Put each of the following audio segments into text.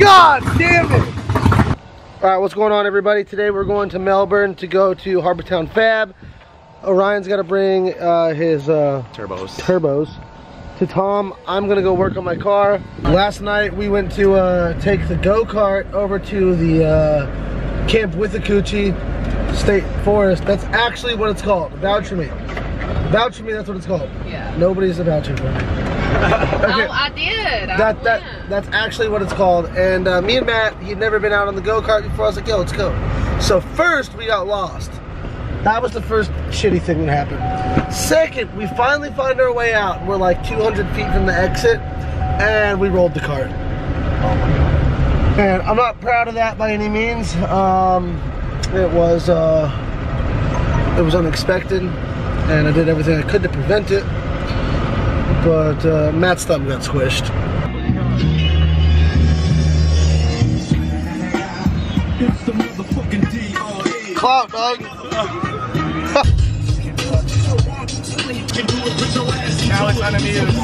God damn it! Alright, what's going on, everybody? Today we're going to Melbourne to go to Harbortown Fab. Orion's got to bring his turbos to Tom. I'm gonna go work on my car. Last night we went to take the go-kart over to the Camp Withlacoochee State Forest. That's actually what it's called. Vouch for me. Vouch for me, that's what it's called. Yeah. Nobody's vouching for me. Okay. Oh, I did. That's actually what it's called. And me and Matt, he'd never been out on the go-kart before. I was like, yo, let's go. So first, we got lost. That was the first shitty thing that happened. Second, we finally find our way out. We're like 200 feet from the exit, and we rolled the cart. And I'm not proud of that by any means. It was unexpected, and I did everything I could to prevent it. But Matt's thumb got squished. Clout, dog. Now it's unamused.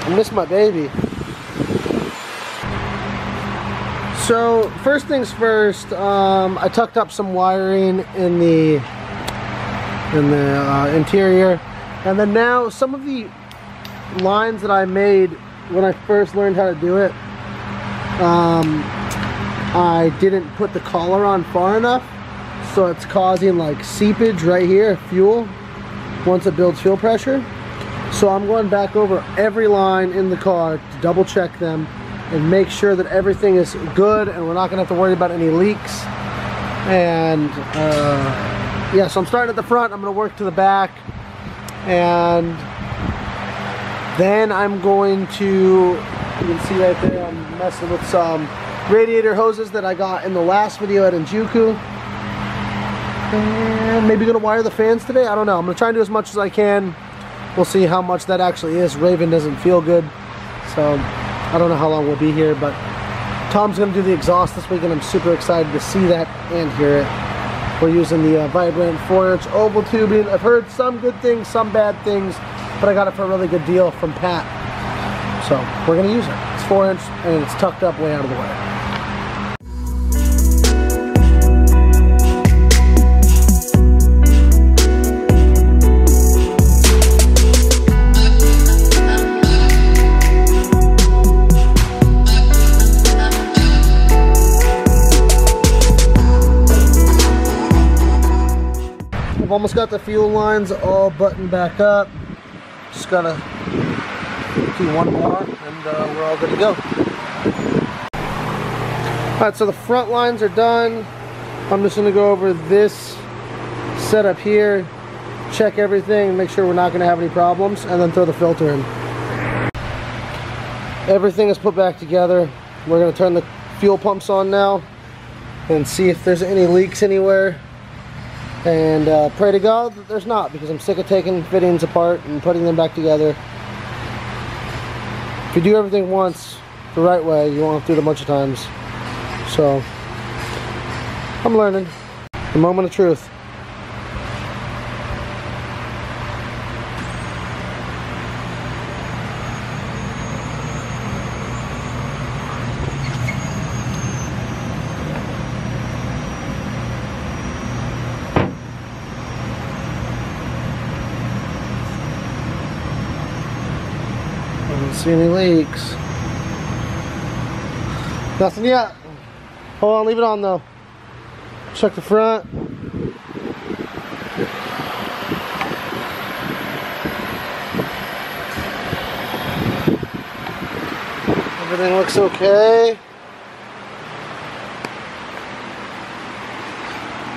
I miss my baby. So first things first, I tucked up some wiring in the interior, and then now some of the lines that I made when I first learned how to do it, I didn't put the collar on far enough, so it's causing like seepage right here, fuel, once it builds fuel pressure. So I'm going back over every line in the car to double check them and make sure that everything is good and we're not gonna have to worry about any leaks. And yeah, so I'm starting at the front, I'm gonna work to the back, and then I'm going to, you can see right there, I'm messing with some radiator hoses that I got in the last video at Injuku. And maybe gonna wire the fans today, I don't know. I'm gonna try and do as much as I can. We'll see how much that actually is. Raven doesn't feel good, so I don't know how long we'll be here, but Tom's gonna do the exhaust this week, and I'm super excited to see that and hear it. We're using the Vibrant 4-inch oval tubing. I've heard some good things, some bad things, but I got it for a really good deal from Pat. So we're gonna use it. It's 4-inch and it's tucked up way out of the way. Almost got the fuel lines all buttoned back up. Just gotta do one more and we're all good to go. Alright, so the front lines are done. I'm just gonna go over this setup here, check everything, make sure we're not gonna have any problems, and then throw the filter in. Everything is put back together. We're gonna turn the fuel pumps on now and see if there's any leaks anywhere. And pray to God that there's not, because I'm sick of taking fittings apart and putting them back together. If you do everything once the right way, you won't have to do it a bunch of times. So I'm learning. The moment of truth. I don't see any leaks. Nothing yet. Hold on, leave it on though. Check the front. Everything looks okay.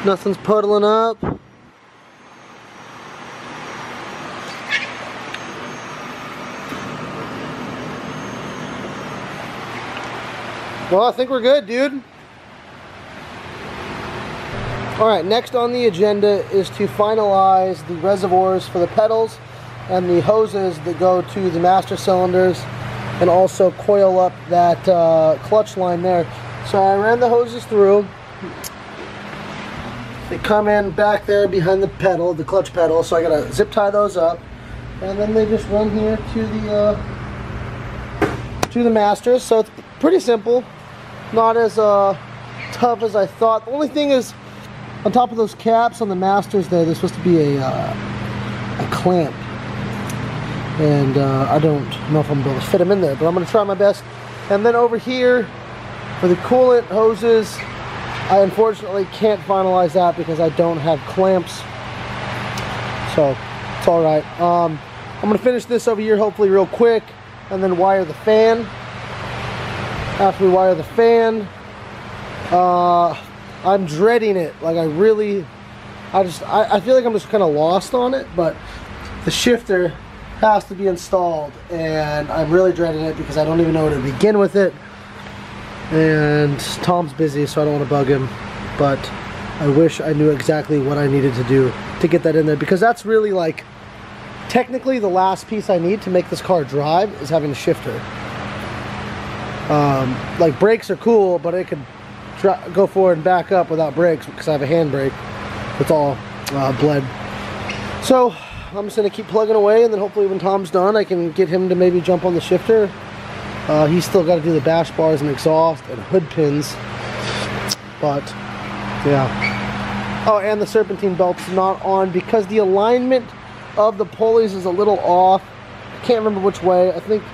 Nothing's puddling up. Well, I think we're good, dude. Alright, next on the agenda is to finalize the reservoirs for the pedals and the hoses that go to the master cylinders. and also coil up that clutch line there. So I ran the hoses through. They come in back there behind the pedal, the clutch pedal, so I gotta zip tie those up, and then they just run here to the masters. So it's pretty simple, not as tough as I thought. The only thing is, on top of those caps on the masters there, there's supposed to be a clamp, and I don't know if I'm able to fit them in there, but I'm gonna try my best. And then over here for the coolant hoses, I unfortunately can't finalize that because I don't have clamps, so it's all right. I'm gonna finish this over here hopefully real quick, and then wire the fan. After we wire the fan, I'm dreading it. Like I feel like I'm just kind of lost on it, but the shifter has to be installed, and I'm really dreading it because I don't even know where to begin with it. And Tom's busy, so I don't want to bug him, but I wish I knew exactly what I needed to do to get that in there, because that's really, like, technically the last piece I need to make this car drive is having a shifter. Like, brakes are cool, but it could go forward and back up without brakes because I have a handbrake. It's all bled. So I'm just gonna keep plugging away, and then hopefully when Tom's done I can get him to maybe jump on the shifter. He's still got to do the bash bars and exhaust and hood pins, but yeah. Oh, and the serpentine belt's not on because the alignment of the pulleys is a little off. I can't remember which way. I think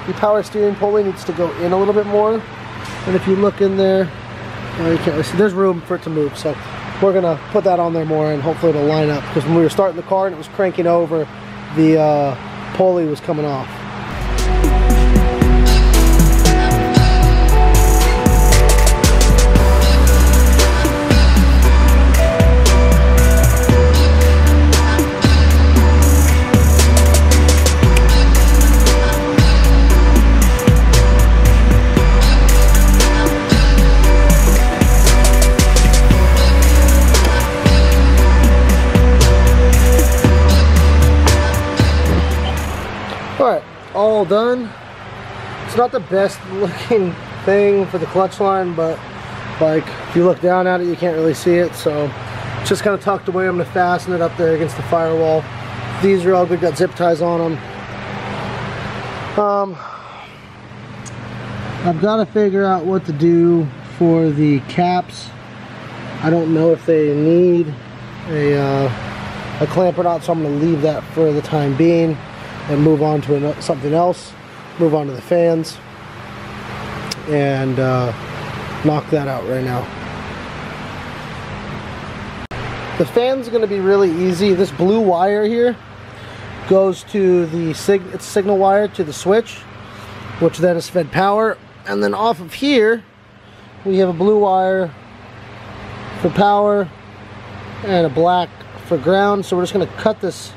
the power steering pulley needs to go in a little bit more, and if you look in there, you can't really see, there's room for it to move, so we're gonna put that on there more, and hopefully it'll line up, because when we were starting the car and it was cranking over, the pulley was coming off. Alright, all done. It's not the best looking thing for the clutch line, but like if you look down at it you can't really see it, so it's just kind of tucked away. I'm going to fasten it up there against the firewall. These are all good, got zip ties on them. I've got to figure out what to do for the caps. I don't know if they need a clamp or not, so I'm going to leave that for the time being and move on to something else, move on to the fans, and knock that out right now. The fan's going to be really easy. This blue wire here goes to the signal wire to the switch, which then is fed power, and then off of here we have a blue wire for power and a black for ground. So we're just going to cut this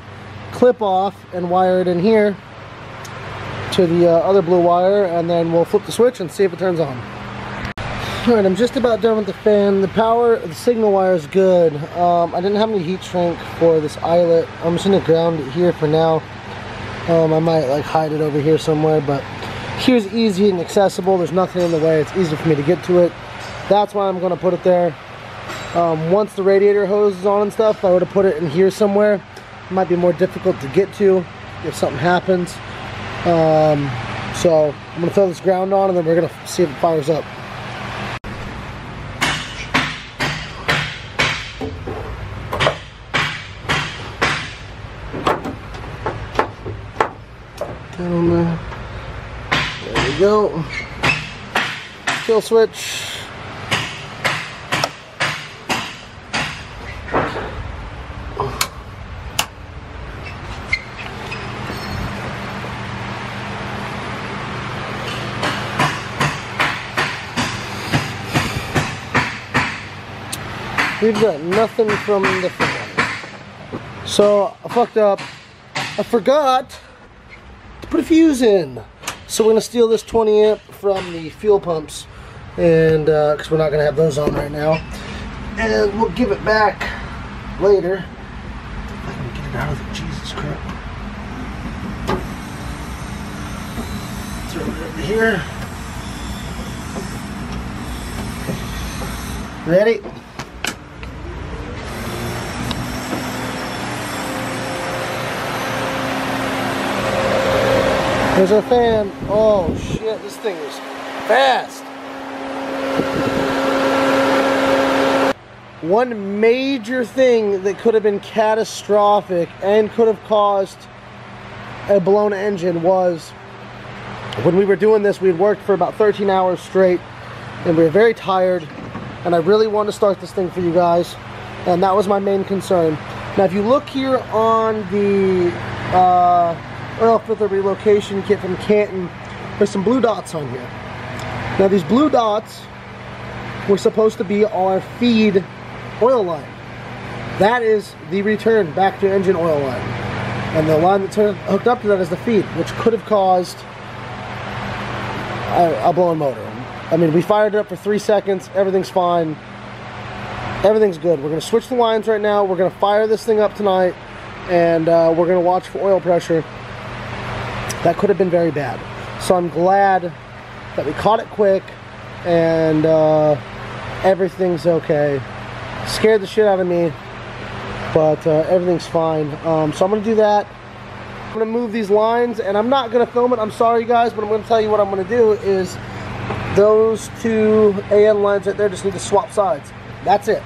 clip off and wire it in here to the other blue wire, and then we'll flip the switch and see if it turns on. Alright, I'm just about done with the fan. The signal wire is good. I didn't have any heat shrink for this eyelet. I'm just going to ground it here for now. I might like hide it over here somewhere, but here's easy and accessible. There's nothing in the way. It's easy for me to get to it. That's why I'm going to put it there. Once the radiator hose is on and stuff, if I were to put it in here somewhere, it might be more difficult to get to if something happens. So I'm going to throw this ground on, and then we're going to see if it fires up. There we go. Kill switch. We've got nothing from the fan. So I fucked up. I forgot to put a fuse in. So we're gonna steal this 20 amp from the fuel pumps, and because we're not gonna have those on right now, and we'll give it back later. If I can get it out of the Jesus crap. Throw it Here. Ready? There's our fan. Oh shit, this thing is fast. One major thing that could have been catastrophic and could have caused a blown engine was when we were doing this, we had worked for about 13 hours straight and we were very tired, and I really wanted to start this thing for you guys, and that was my main concern. Now if you look here on the oil filter relocation kit from Canton, there's some blue dots on here. Now these blue dots were supposed to be our feed oil line. That is the return back to engine oil line, and the line that's hooked up to that is the feed, which could have caused a blown motor. I mean, we fired it up for 3 seconds, everything's fine, everything's good. We're going to switch the lines right now, we're going to fire this thing up tonight, and we're going to watch for oil pressure. That could have been very bad. So I'm glad that we caught it quick, and everything's okay. Scared the shit out of me, but everything's fine. So I'm going to do that. I'm going to move these lines, and I'm not going to film it. I'm sorry, guys, but I'm going to tell you what I'm going to do is those two AN lines right there just need to swap sides. That's it.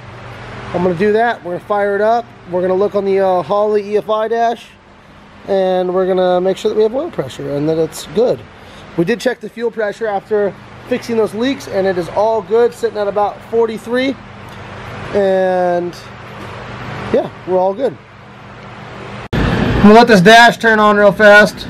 I'm going to do that. We're going to fire it up. We're going to look on the Holley EFI dash, and we're going to make sure that we have oil pressure and that it's good. We did check the fuel pressure after fixing those leaks, and it is all good, sitting at about 43. And yeah, we're all good. I'm gonna let this dash turn on real fast.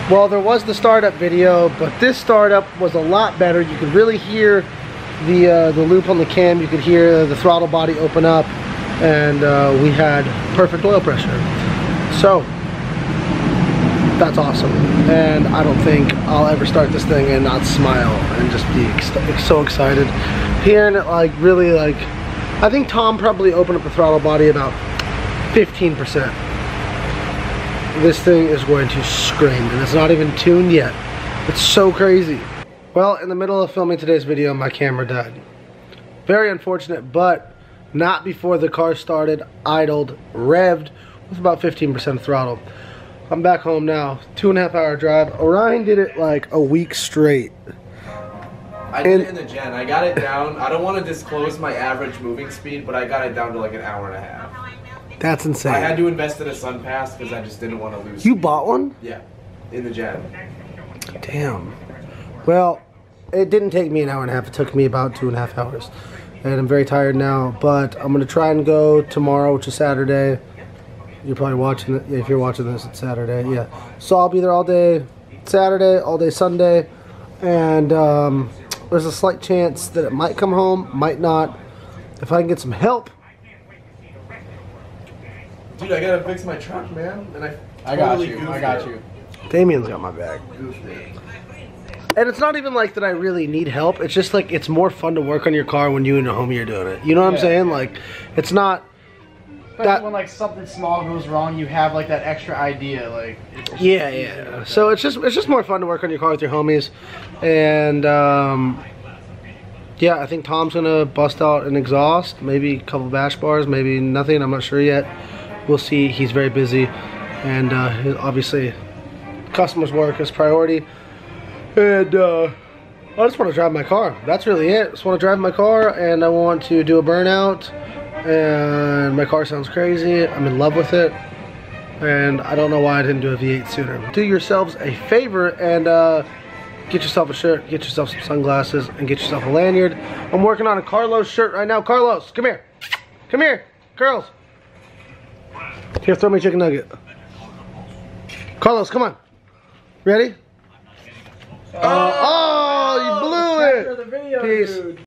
Well, there was the startup video, but this startup was a lot better. You could really hear the loop on the cam. You could hear the throttle body open up, and we had perfect oil pressure. So that's awesome, and I don't think I'll ever start this thing and not smile and just be so excited. Hearing it like really like, I think Tom probably opened up the throttle body about 15%. This thing is going to scream, and it's not even tuned yet. It's so crazy. Well, in the middle of filming today's video, my camera died. Very unfortunate, but not before the car started, idled, revved with about 15% throttle. I'm back home now, 2.5 hour drive. Orion did it like a week straight. I did it in the gen. I got it down. I don't want to disclose my average moving speed, but I got it down to like an hour and a half. That's insane. I had to invest in a sun pass because I just didn't want to lose. You bought one? Yeah, in the gen. Damn. Well, it didn't take me an hour and a half. It took me about 2.5 hours. And I'm very tired now, but I'm going to try and go tomorrow, which is Saturday. You're probably watching it. If you're watching this, it's Saturday. Yeah. So I'll be there all day Saturday, all day Sunday. And there's a slight chance that it might come home, might not. If I can get some help. Dude, I gotta fix my truck, man. And I got you. Damien's got my bag. And it's not even like that I really need help. It's just like it's more fun to work on your car when you and a homie are doing it. You know what I'm saying? Like, it's not. Especially when like something small goes wrong, you have like that extra idea. Like. Yeah. So it's just more fun to work on your car with your homies, and yeah, I think Tom's gonna bust out an exhaust, maybe a couple bash bars, maybe nothing. I'm not sure yet. We'll see. He's very busy, and obviously customers' work is priority, and I just want to drive my car. That's really it. Just want to drive my car, and I want to do a burnout. And my car sounds crazy. I'm in love with it. And I don't know why I didn't do a V8 sooner. Do yourselves a favor and get yourself a shirt, get yourself some sunglasses, and get yourself a lanyard. I'm working on a Carlos shirt right now. Carlos, come here. Come here, girls. Here, throw me a chicken nugget. Carlos, come on. Ready? Oh, you blew it. The video, Peace. dude.